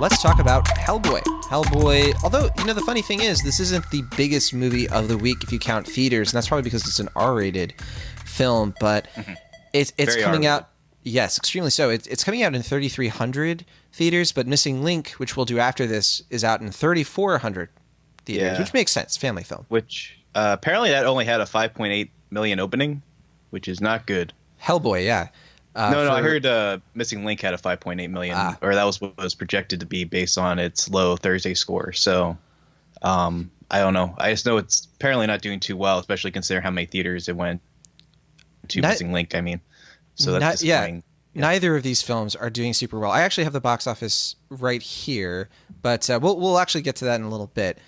let's talk about Hellboy. Hellboy, although, the funny thing is, this isn't the biggest movie of the week if you count theaters, and that's probably because it's an R-rated film, but it's Very coming R-rated. out, yes, extremely so. It's coming out in 3,300 theaters, but Missing Link, which we'll do after this, is out in 3,400 theaters, Yeah. which makes sense, family film. Which apparently that only had a 5.8 million opening, which is not good. Hellboy, yeah. No, I heard Missing Link had a 5.8 million, or that was what was projected to be based on its low Thursday score. So I don't know. I just know it's apparently not doing too well, especially considering how many theaters it went to. Missing Link, I mean. So that's disappointing. Yeah. Neither of these films are doing super well. I actually have the box office right here, but we'll actually get to that in a little bit.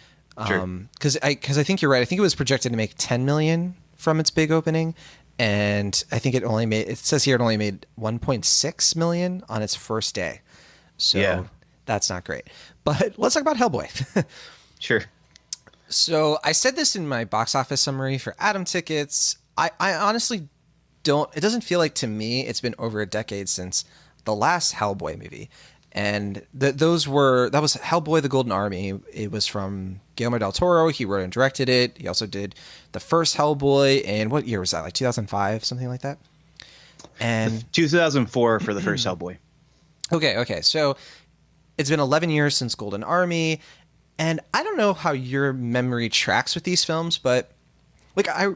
Sure. Because I think you're right. I think it was projected to make 10 million from its big opening, and I think it says here it only made 1.6 million on its first day. So that's not great. But let's talk about Hellboy. Sure. So I said this in my box office summary for Atom tickets. I honestly it doesn't feel like to me it's been over a decade since the last Hellboy movie. And that was Hellboy, the Golden Army. It was from Guillermo del Toro. He wrote and directed it. He also did the first Hellboy. And what year was that? Like 2005, something like that? And 2004 for the first Hellboy. Okay. So it's been 11 years since Golden Army. And I don't know how your memory tracks with these films, but like I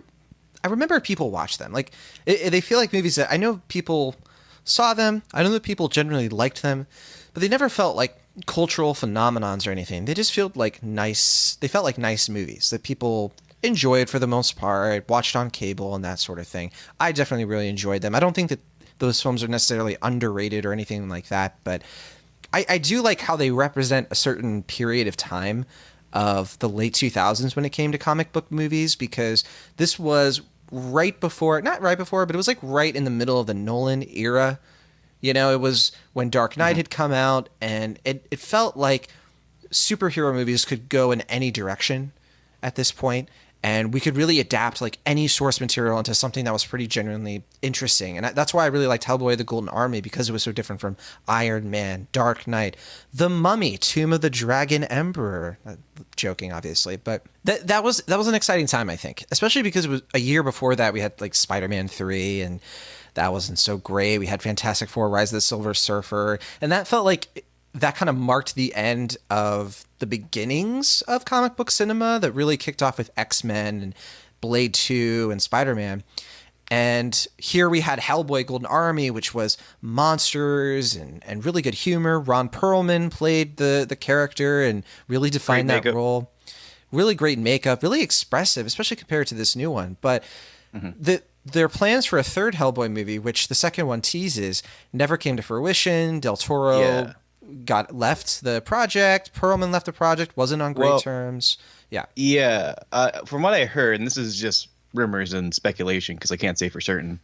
remember people watch them. Like they feel like movies that I know people saw them. I know that people generally liked them, but they never felt like cultural phenomenons or anything. They just felt like nice. They felt like nice movies that people enjoyed for the most part, watched on cable and that sort of thing. I definitely really enjoyed them. I don't think that those films are necessarily underrated or anything like that, but I do like how they represent a certain period of time of the late 2000s when it came to comic book movies, because this was not right before, but it was like right in the middle of the Nolan era. It was when Dark Knight had come out, and it felt like superhero movies could go in any direction at this point, and we could really adapt like any source material into something that was pretty genuinely interesting. And that's why I really liked Hellboy, the Golden Army, because it was so different from Iron Man, Dark Knight, The Mummy, Tomb of the Dragon Emperor. Joking, obviously, but that was an exciting time, I think, especially because it was a year before that we had like Spider-Man 3, and that wasn't so great. We had Fantastic Four: Rise of the Silver Surfer, and that felt like that kind of marked the end of the beginnings of comic book cinema that really kicked off with X-Men and Blade 2 and Spider-Man. And here we had Hellboy, Golden Army, which was monsters and really good humor. Ron Perlman played the character and really defined that role. Really great makeup, really expressive, especially compared to this new one. But their plans for a third Hellboy movie, which the second one teases, never came to fruition. Del Toro left the project. Perlman left the project, wasn't on great terms. Yeah. From what I heard, and this is just rumors and speculation because I can't say for certain,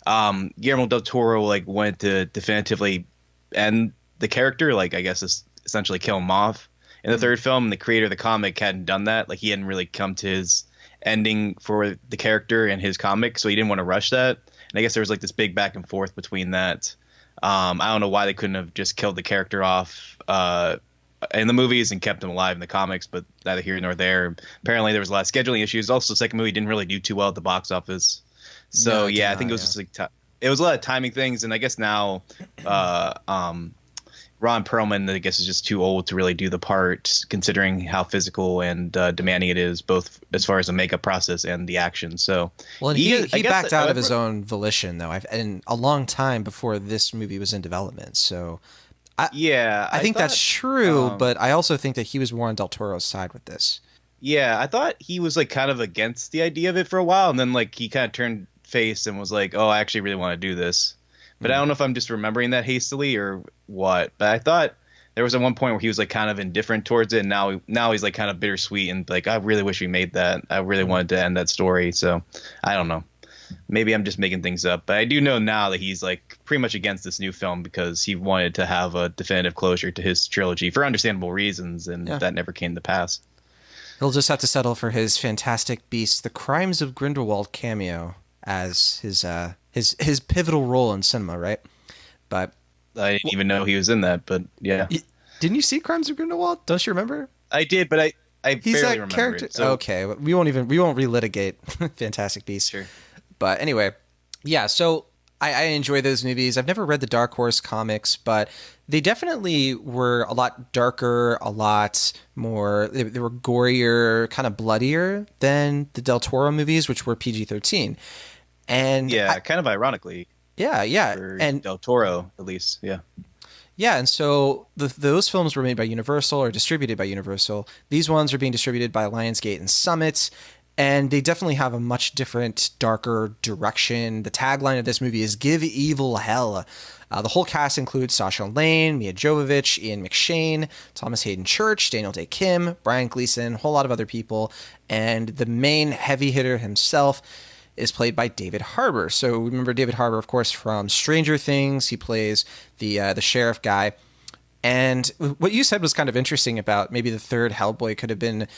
Guillermo del Toro went to definitively end the character, I guess essentially kill him off in the third film, and the creator of the comic hadn't done that. He hadn't really come to his ending for the character in his comic, so he didn't want to rush that. And I guess there was this big back and forth between that. I don't know why they couldn't have just killed the character off in the movies and kept him alive in the comics, but neither here nor there. Apparently there was a lot of scheduling issues. Also, the second movie didn't really do too well at the box office. So I think it was just it was a lot of timing things. And I guess now Ron Perlman, I guess, is just too old to really do the part, considering how physical and demanding it is, both as far as the makeup process and the action. So, well, and he backed out of his own volition, though, and a long time before this movie was in development. So, I think that's true, but I also think that he was more on Del Toro's side with this. Yeah, I thought he was kind of against the idea of it for a while, and then he kind of turned face and was like, "Oh, I actually really want to do this." But I don't know if I'm just remembering that hastily or what. But I thought there was at one point where he was kind of indifferent towards it, and now he's kind of bittersweet and I really wish we made that. I really wanted to end that story. So I don't know. Maybe I'm just making things up, but I do know now that he's pretty much against this new film because he wanted to have a definitive closure to his trilogy for understandable reasons, and that never came to pass. He'll just have to settle for his Fantastic Beasts: The Crimes of Grindelwald cameo as his pivotal role in cinema, right? But I didn't even know he was in that, but yeah. Didn't you see Crimes of Grindelwald? Don't you remember? I did, but I He's barely that remember character. it. So Okay, we won't relitigate Fantastic Beasts. sure. But anyway, yeah. So I enjoy those movies. I've never read the Dark Horse comics, but they definitely were a lot darker, a lot more. They were gorier, kind of bloodier than the Del Toro movies, which were PG-13. And Yeah, kind of ironically yeah, for and Del Toro, at least. Yeah. yeah, and so those films were made by Universal or distributed by Universal. These ones are being distributed by Lionsgate and Summit, and they definitely have a much different, darker direction. The tagline of this movie is "Give Evil Hell." The whole cast includes Sasha Lane, Mia Jovovich, Ian McShane, Thomas Hayden Church, Daniel Day Kim, Brian Gleason, a whole lot of other people, and the main heavy hitter himself is played by David Harbour. So remember David Harbour, of course, from Stranger Things. He plays the sheriff guy. And what you said was kind of interesting about maybe the third Hellboy could have been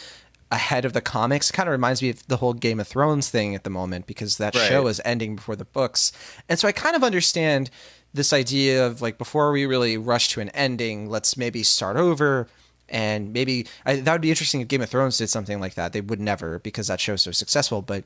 ahead of the comics. It kind of reminds me of the whole Game of Thrones thing at the moment because that show is ending before the books. And so I kind of understand this idea of like before we really rush to an ending, let's maybe start over. And maybe that would be interesting if Game of Thrones did something like that. They would never because that show's so successful. But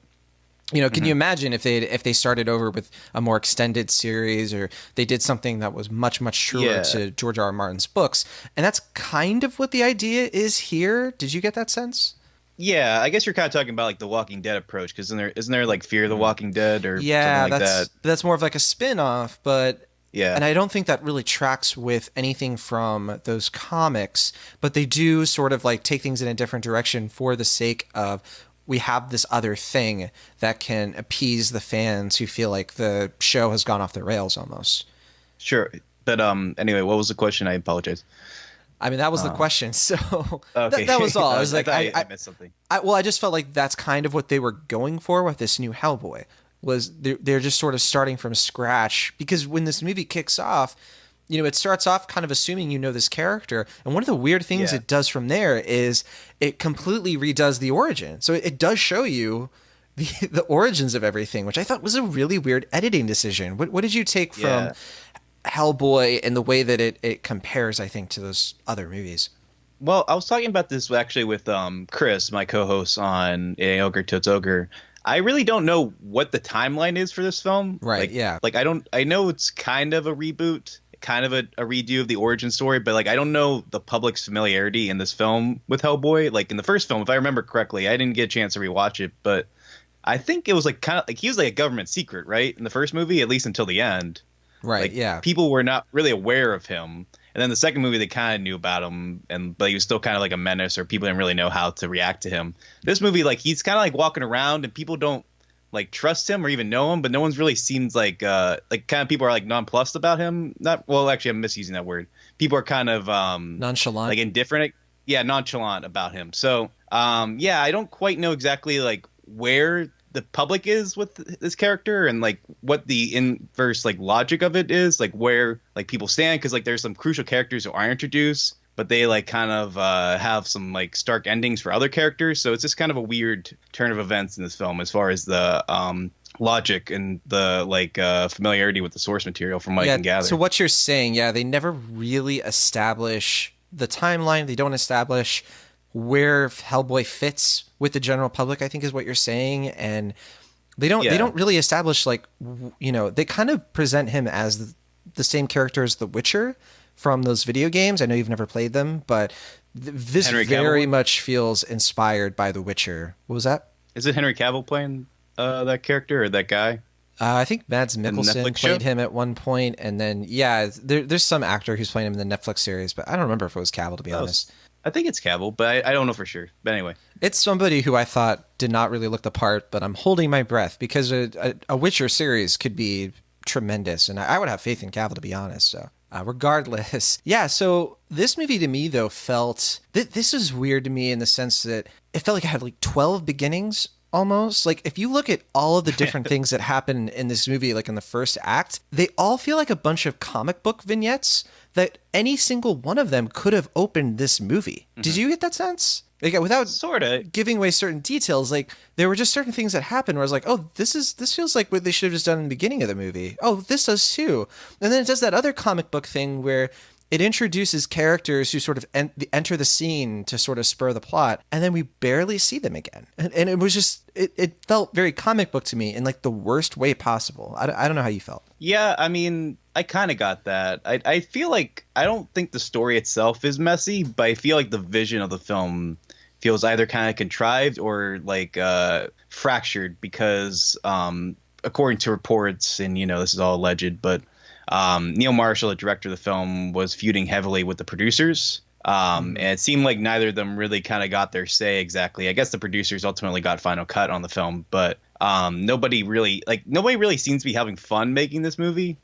can you imagine if they started over with a more extended series or they did something that was much, much truer to George R. R. Martin's books? And that's kind of what the idea is here. Did you get that sense? Yeah, I guess you're kind of talking about like the Walking Dead approach because isn't there like Fear the Walking Dead or something like that? That's more of like a spin-off, but yeah. And I don't think that really tracks with anything from those comics, but they do sort of like take things in a different direction for the sake of we have this other thing that can appease the fans who feel like the show has gone off the rails almost. Sure. But anyway, what was the question? I apologize. I mean, that was the question. So okay. that was all. I was like, I missed something. I just felt like that's kind of what they were going for with this new Hellboy. Was they're just sort of starting from scratch because when this movie kicks off, it starts off kind of assuming you know this character. And one of the weird things it does from there is it completely redoes the origin. So it does show you the origins of everything, which I thought was a really weird editing decision. What did you take from Hellboy and the way that it compares, I think, to those other movies? Well, I was talking about this actually with Chris, my co-host on A Ogre Totes Ogre. I really don't know what the timeline is for this film. Right, yeah. Like I know it's kind of a reboot, kind of a redo of the origin story, but like I don't know the public's familiarity in this film with Hellboy. Like in the first film, if I remember correctly, I didn't get a chance to rewatch it, but I think it was like kind of like he was like a government secret, right? In the first movie, at least until the end. Right, like, yeah. People were not really aware of him. And then the second movie, they kind of knew about him, but he was still kind of like a menace, or people didn't really know how to react to him. This movie, like he's kind of like walking around, and people don't like trust him or even know him, but no one's really seems like kind of people are like nonplussed about him. Actually, I'm misusing that word. People are kind of nonchalant, like indifferent. Yeah, nonchalant about him. So I don't quite know exactly like where the public is with this character and like what the inverse like logic of it is, like where like people stand, because like there's some crucial characters who are introduced, but they like kind of have some like stark endings for other characters. So it's just kind of a weird turn of events in this film as far as the logic and the like familiarity with the source material from what I can gather. So what you're saying, they never really establish the timeline. They don't establish where Hellboy fits with the general public, I think is what you're saying. And they don't really establish like, they kind of present him as the same character as The Witcher from those video games. I know you've never played them, but this very much feels inspired by The Witcher. What was that? Is it Henry Cavill playing that character or that guy? I think Mads Mikkelsen played him at one point, and then there's some actor who's playing him in the Netflix series, but I don't remember if it was Cavill, to be honest. I think it's Cavill, but I don't know for sure. But anyway, it's somebody who I thought did not really look the part, but I'm holding my breath because a Witcher series could be tremendous, and I would have faith in Cavill, to be honest. So regardless, so this movie to me though felt this is weird to me in the sense that it felt like it had like 12 beginnings. Almost like if you look at all of the different things that happen in this movie, like in the first act, they all feel like a bunch of comic book vignettes that any single one of them could have opened this movie. Mm-hmm. Did you get that sense? Like, without sort of giving away certain details, like there were just certain things that happened where I was like, oh, this feels like what they should have just done in the beginning of the movie. Oh, this does too. And then it does that other comic book thing where It introduces characters who sort of enter the scene to sort of spur the plot, and then we barely see them again. And it was just, it felt very comic book to me in like the worst way possible. I don't know how you felt. Yeah, I mean, I kind of got that. I feel like I don't think the story itself is messy, but I feel like the vision of the film feels either kind of contrived or like fractured because according to reports, and this is all alleged, but Neil Marshall, the director of the film, was feuding heavily with the producers. And it seemed like neither of them really kind of got their say exactly. I guess the producers ultimately got final cut on the film, but nobody really seems to be having fun making this movie.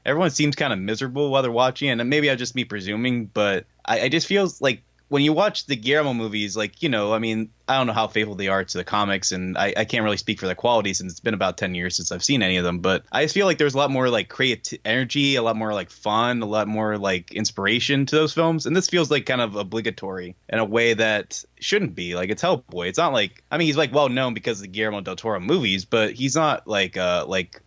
Everyone seems kind of miserable while they're watching it, and maybe I'm just me presuming, but I just feels like when you watch the Guillermo movies, like, I mean, I don't know how faithful they are to the comics, and I can't really speak for their quality since it's been about 10 years since I've seen any of them, but I just feel like there's a lot more like creative energy, a lot more like fun, a lot more like inspiration to those films, and this feels like kind of obligatory in a way that shouldn't be. Like, it's Hellboy. It's not like, I mean, he's like well known because of the Guillermo del Toro movies, but he's not like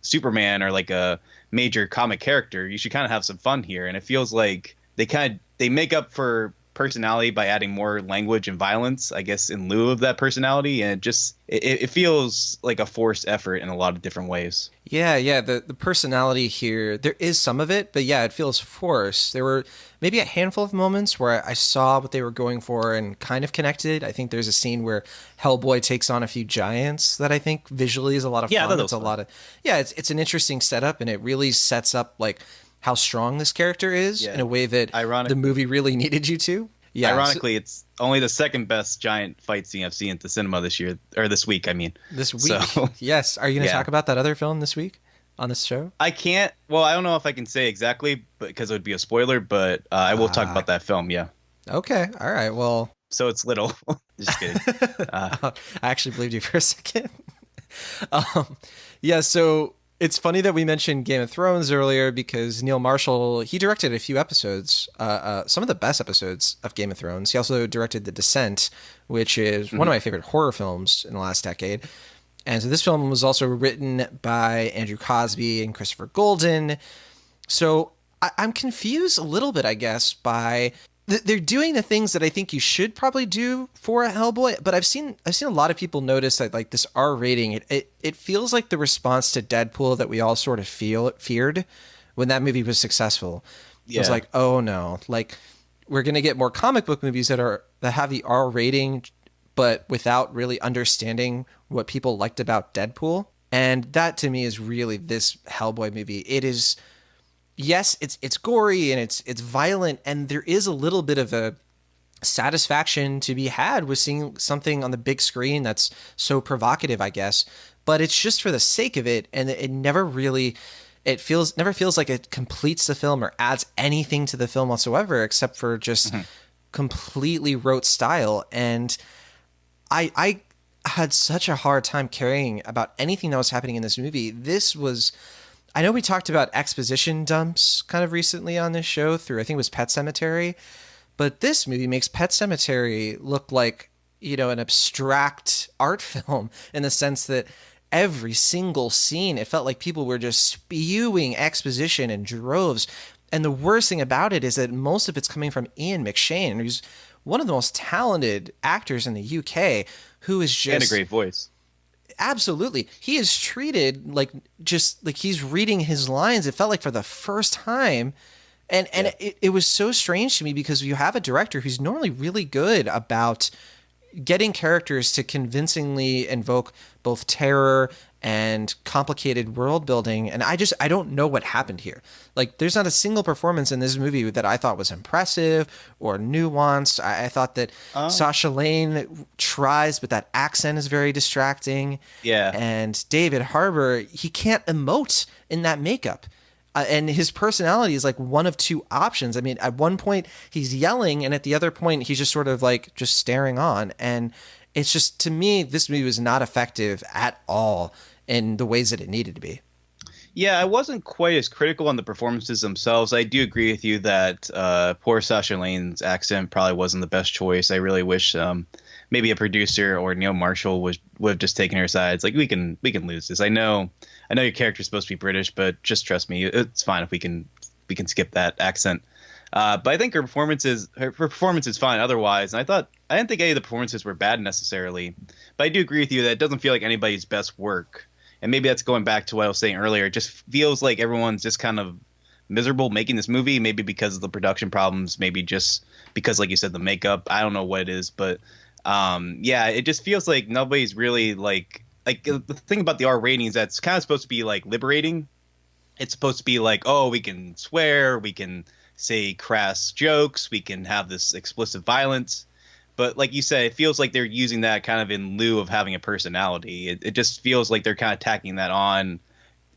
Superman or like a major comic character. You should kind of have some fun here, and it feels like they make up for personality by adding more language and violence, I guess, in lieu of that personality, and it feels like a forced effort in a lot of different ways. Yeah, the personality here, there is some of it, but yeah, it feels forced. There were maybe a handful of moments where I saw what they were going for and kind of connected. I think there's a scene where Hellboy takes on a few giants that I think visually is a lot of fun. It's a lot of it's an interesting setup, and it really sets up like how strong this character is in a way that the movie really needed you to. Yeah, ironically, it's only the second best giant fight scene I've seen at the cinema this year, or this week, I mean. This week? So, yes. Are you going to talk about that other film this week on this show? I can't. Well, I don't know if I can say exactly because it would be a spoiler, but I will talk about that film, yeah. Okay. All right. Well. So it's little. Just kidding. I actually believed you for a second. So it's funny that we mentioned Game of Thrones earlier because Neil Marshall, he directed a few episodes, some of the best episodes of Game of Thrones. He also directed The Descent, which is one of my favorite horror films in the last decade. And so this film was also written by Andrew Cosby and Christopher Golden. So I'm confused a little bit, I guess, by they're doing the things that I think you should probably do for a Hellboy, but I've seen a lot of people notice that like this R rating, it feels like the response to Deadpool that we all sort of feared when that movie was successful. Yeah. It was like, oh no, like we're gonna get more comic book movies that have the R rating, but without really understanding what people liked about Deadpool, and that to me is really this Hellboy movie. It is. Yes, it's gory and it's violent, and there is a little bit of a satisfaction to be had with seeing something on the big screen that's so provocative, I guess. But it's just for the sake of it, and it never feels like it completes the film or adds anything to the film whatsoever, except for just completely rote style. And I had such a hard time caring about anything that was happening in this movie. I know we talked about exposition dumps kind of recently on this show through, I think it was Pet Sematary, but this movie makes Pet Sematary look like, an abstract art film in the sense that every single scene, it felt like people were just spewing exposition in droves. And the worst thing about it is that most of it's coming from Ian McShane, who's one of the most talented actors in the UK, who is just... And a great voice. Absolutely. He is treated like he's reading his lines. It felt like for the first time. And it was so strange to me because you have a director who's normally really good about getting characters to convincingly invoke both terror and complicated world building. And I don't know what happened here. Like, there's not a single performance in this movie that I thought was impressive or nuanced. I thought that Sasha Lane tries, but that accent is very distracting. Yeah. And David Harbour, he can't emote in that makeup. And his personality is like one of two options. I mean, at one point he's yelling, and at the other point he's just sort of like just staring on. And it's just, to me, this movie was not effective at all in the ways that it needed to be. Yeah, I wasn't quite as critical on the performances themselves. I do agree with you that poor Sasha Lane's accent probably wasn't the best choice. I really wish maybe a producer or Neil Marshall would have just taken her side. It's like, we can lose this. I know your character's supposed to be British, but just trust me, it's fine if we can skip that accent. But I think her performance is fine otherwise. And I didn't think any of the performances were bad necessarily. But I do agree with you that it doesn't feel like anybody's best work. And maybe that's going back to what I was saying earlier. It just feels like everyone's just kind of miserable making this movie, maybe because of the production problems, maybe just because, like you said, the makeup. I don't know what it is, but yeah, it just feels like nobody's really like the thing about the R ratings that's kind of supposed to be like liberating. It's supposed to be like, oh, we can swear, we can say crass jokes, we can have this explicit violence. But like you said, it feels like they're using that kind of in lieu of having a personality. It just feels like they're kind of tacking that on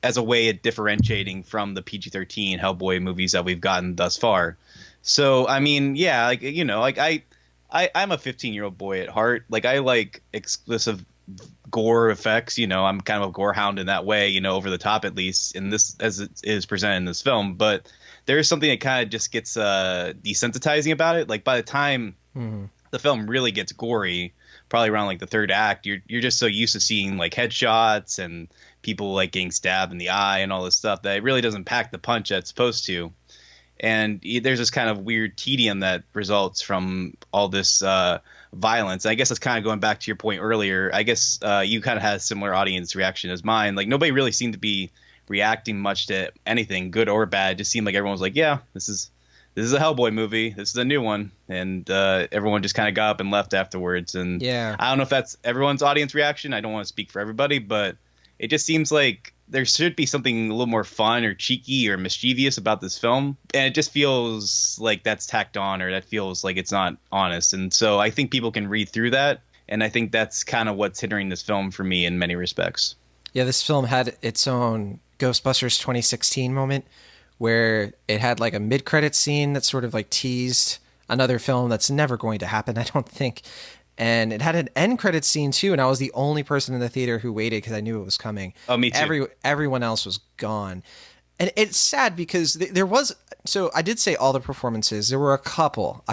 as a way of differentiating from the PG-13 Hellboy movies that we've gotten thus far. So, I mean, yeah, like, you know, like I'm a 15-year-old boy at heart. Like, I like explicit gore effects. You know, I'm kind of a gore hound in that way, you know, over the top, at least in this, as it is presented in this film. But there is something that kind of just gets desensitizing about it. Like, by the time the film really gets gory, probably around like the third act, you're just so used to seeing like headshots and people like getting stabbed in the eye and all this stuff that it really doesn't pack the punch that it's supposed to. And there's this kind of weird tedium that results from all this violence. I guess it's kind of going back to your point earlier. I guess you kind of had a similar audience reaction as mine. Like, nobody really seemed to be reacting much to anything, good or bad. It just seemed like everyone was like, yeah, this is a Hellboy movie. This is a new one. And everyone just kind of got up and left afterwards. And Yeah. I don't know if that's everyone's audience reaction. I don't want to speak for everybody, but it just seems like there should be something a little more fun or cheeky or mischievous about this film. And it just feels like that's tacked on, or that feels like it's not honest. And so I think people can read through that. And I think that's kind of what's hindering this film for me in many respects. Yeah, this film had its own Ghostbusters 2016 moment where it had like a mid-credit scene that sort of like teased another film that's never going to happen, I don't think. And it had an end credit scene too, and I was the only person in the theater who waited because I knew it was coming. Oh, me too. Everyone else was gone. And it's sad because there was, so I did say all the performances. There were a couple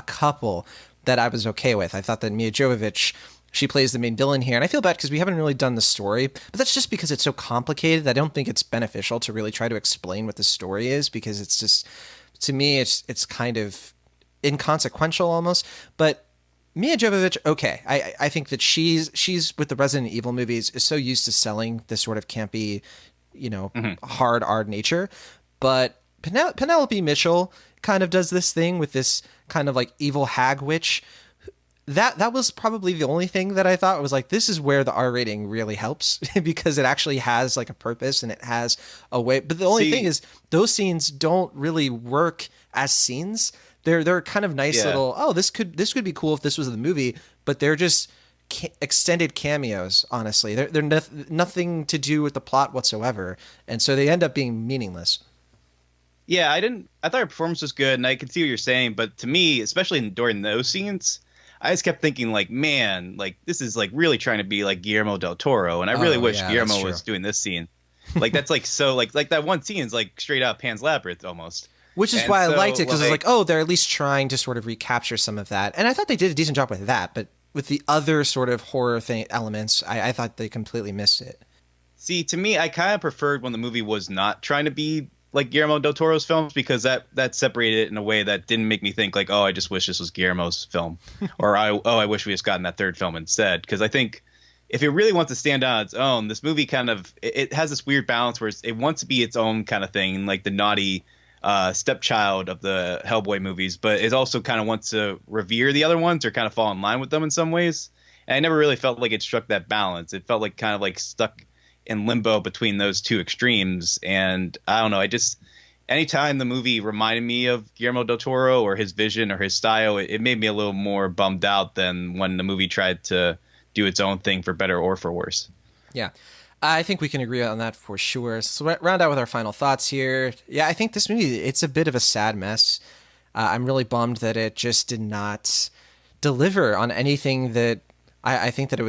that I was okay with. I thought that Mia Jovovich, she plays the main villain here. And I feel bad because we haven't really done the story, but that's just because it's so complicated. I don't think it's beneficial to really try to explain what the story is, because it's just, to me, it's kind of inconsequential almost. But Mia Jovovich, okay. I think that she's with the Resident Evil movies is so used to selling this sort of campy, you know, hard R nature. But Penelope Mitchell kind of does this thing with this kind of like evil hag witch. That was probably the only thing that I thought was like, this is where the R rating really helps because it actually has like a purpose and it has a way. But the only thing is those scenes don't really work as scenes. They're kind of nice little, oh, this could be cool if this was the movie, but they're just extended cameos, honestly. They're nothing to do with the plot whatsoever, and so they end up being meaningless. Yeah, I thought her performance was good, and I can see what you're saying, but to me, especially during those scenes, I just kept thinking like, man, like this is like really trying to be like Guillermo del Toro, and I really wish Guillermo was doing this scene. Like that's like so like that one scene is like straight up Pan's Labyrinth almost. Which is why I liked it, because it's like, oh, they're at least trying to sort of recapture some of that. And I thought they did a decent job with that, but with the other sort of horror elements, I thought they completely missed it. See, to me, I kind of preferred when the movie was not trying to be like Guillermo del Toro's films, because that separated it in a way that didn't make me think like, oh, I just wish this was Guillermo's film, or I wish we just gotten that third film instead. Because I think if it really wants to stand out on its own, this movie kind of it has this weird balance where it wants to be its own kind of thing, like the naughty stepchild of the Hellboy movies, but it also kind of wants to revere the other ones or kind of fall in line with them in some ways. And I never really felt like it struck that balance. It felt like kind of like stuck in limbo between those two extremes. And I don't know, anytime the movie reminded me of Guillermo del Toro or his vision or his style, it made me a little more bummed out than when the movie tried to do its own thing for better or for worse. Yeah. I think we can agree on that for sure. So round out with our final thoughts here. Yeah, I think this movie, it's a bit of a sad mess. I'm really bummed that it just did not deliver on anything that I think that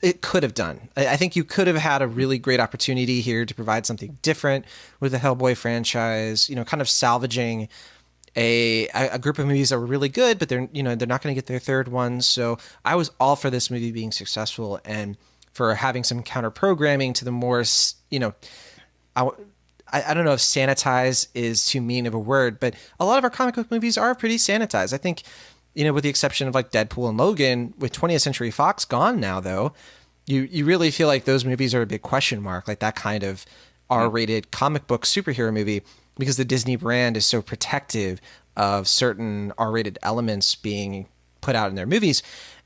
it could have done. I think you could have had a really great opportunity here to provide something different with the Hellboy franchise, you know, kind of salvaging a group of movies that were really good, but they're not going to get their third one. So I was all for this movie being successful and for having some counter programming to the more, you know, I don't know if sanitize is too mean of a word, but a lot of our comic book movies are pretty sanitized. I think, with the exception of like Deadpool and Logan, with 20th Century Fox gone now, though, you really feel like those movies are a big question mark, like that kind of R-rated comic book superhero movie, because the Disney brand is so protective of certain R-rated elements being put out in their movies.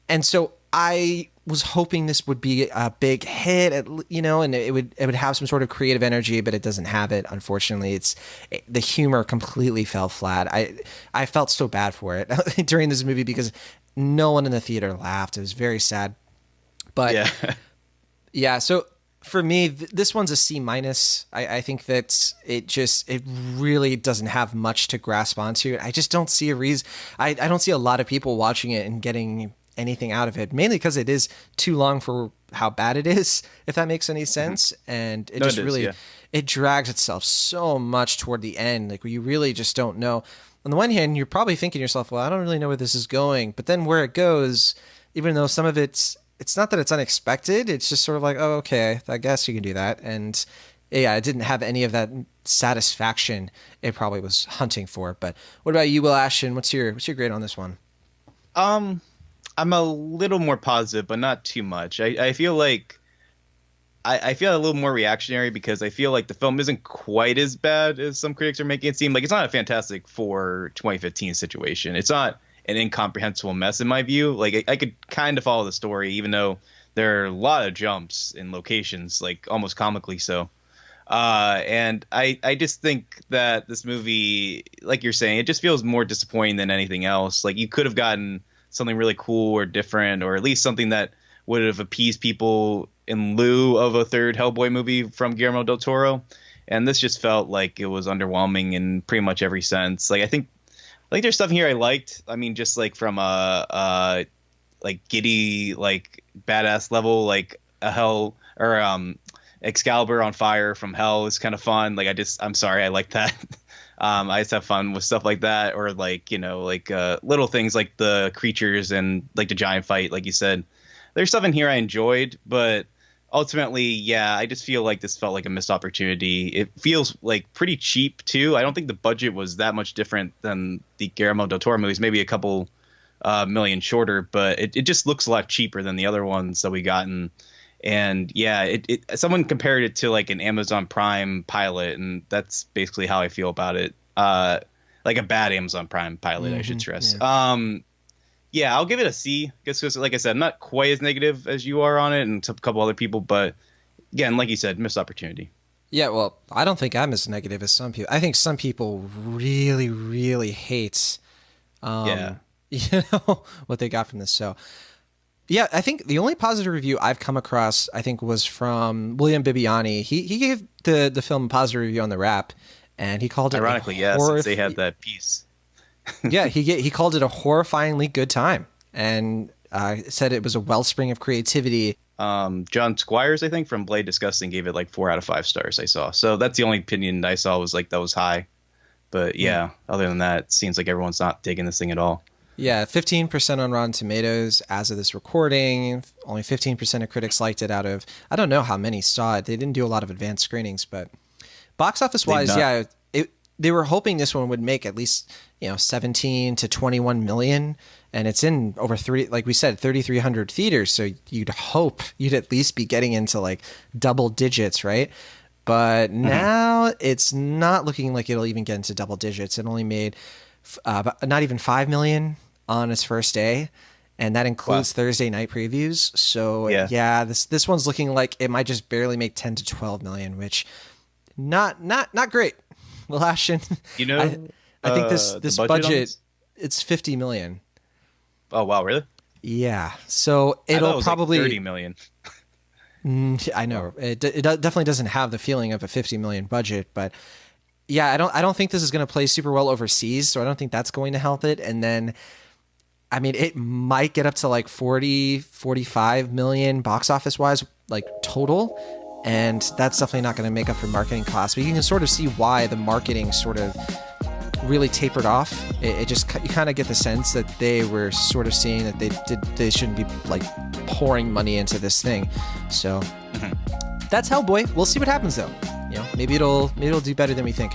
And so I was hoping this would be a big hit, and it would have some sort of creative energy, but it doesn't have it. Unfortunately, the humor completely fell flat. I felt so bad for it during this movie because no one in the theater laughed. It was very sad. But yeah. So for me, this one's a C-. I think that it really doesn't have much to grasp onto. I just don't see a reason. I don't see a lot of people watching it and getting anything out of it, mainly because it is too long for how bad it is, if that makes any sense. And it drags itself so much toward the end, like where you really just don't know. On the one hand, you're probably thinking to yourself, well, I don't really know where this is going, but then where it goes, even though some of it's not that it's unexpected, it's just sort of like, oh, okay, I guess you can do that. And yeah, it didn't have any of that satisfaction it probably was hunting for. But what about you, Will Ashton? What's your grade on this one? I'm a little more positive, but not too much. I feel like I feel a little more reactionary because I feel like the film isn't quite as bad as some critics are making it seem. Like, it's not a Fantastic Four 2015 situation. It's not an incomprehensible mess in my view. Like, I could kind of follow the story, even though there are a lot of jumps in locations, like almost comically so. And I just think that this movie, like you're saying, it just feels more disappointing than anything else. Like, you could have gotten something really cool or different, or at least something that would have appeased people in lieu of a third Hellboy movie from Guillermo del Toro. And this just felt like it was underwhelming in pretty much every sense. Like, I think there's stuff here I liked. I mean, just like from a like giddy, like badass level, like a Hell or Excalibur on fire from Hell is kind of fun. Like, I'm sorry, I like that. I just have fun with stuff like that, or like, little things like the creatures and like the giant fight, like you said. There's stuff in here I enjoyed, but ultimately, yeah, I just feel like this felt like a missed opportunity. It feels like pretty cheap too. I don't think the budget was that much different than the Guillermo del Toro movies, maybe a couple million shorter, but it just looks a lot cheaper than the other ones that we gotten. And yeah, someone compared it to like an Amazon Prime pilot, and that's basically how I feel about it. Like a bad Amazon Prime pilot, I should stress. Yeah. Yeah, I'll give it a C. Because, like I said, I'm not quite as negative as you are on it, and a couple other people. But again, like you said, missed opportunity. Yeah, well, I don't think I'm as negative as some people. I think some people really, really hate, what they got from this. So. Yeah, I think the only positive review I've come across, I think, was from William Bibbiani. He gave the film a positive review on the Wrap, and he called it ironically, since they had that piece. Yeah, he called it a horrifyingly good time, and said it was a wellspring of creativity. John Squires, I think, from Blade Disgusting, gave it like 4 out of 5 stars. I saw, so that's the only opinion I saw was like that was high. But yeah, other than that, it seems like everyone's not digging this thing at all. Yeah, 15% on Rotten Tomatoes as of this recording. Only 15% of critics liked it out of, I don't know how many saw it. They didn't do a lot of advanced screenings, but box office wise, yeah, they were hoping this one would make at least 17 to 21 million, and it's in over 3,300 theaters. So you'd hope you'd at least be getting into like double digits, right? But now it's not looking like it'll even get into double digits. It only made not even 5 million on its first day, and that includes Thursday night previews. So yeah, this one's looking like it might just barely make 10 to 12 million, which not great. Well, Ashton, I think this budget it's 50 million. Oh wow, really? Yeah. So it'll probably like 30 million. I know it definitely doesn't have the feeling of a 50 million budget, but yeah, I don't think this is going to play super well overseas, so I don't think that's going to help it. And then, I mean, it might get up to like 40, 45 million box office wise, like total. And that's definitely not going to make up for marketing costs. But you can sort of see why the marketing sort of really tapered off. It just, you kind of get the sense that they were sort of seeing that they shouldn't be like pouring money into this thing. So that's Hellboy. We'll see what happens though. maybe it'll do better than we think.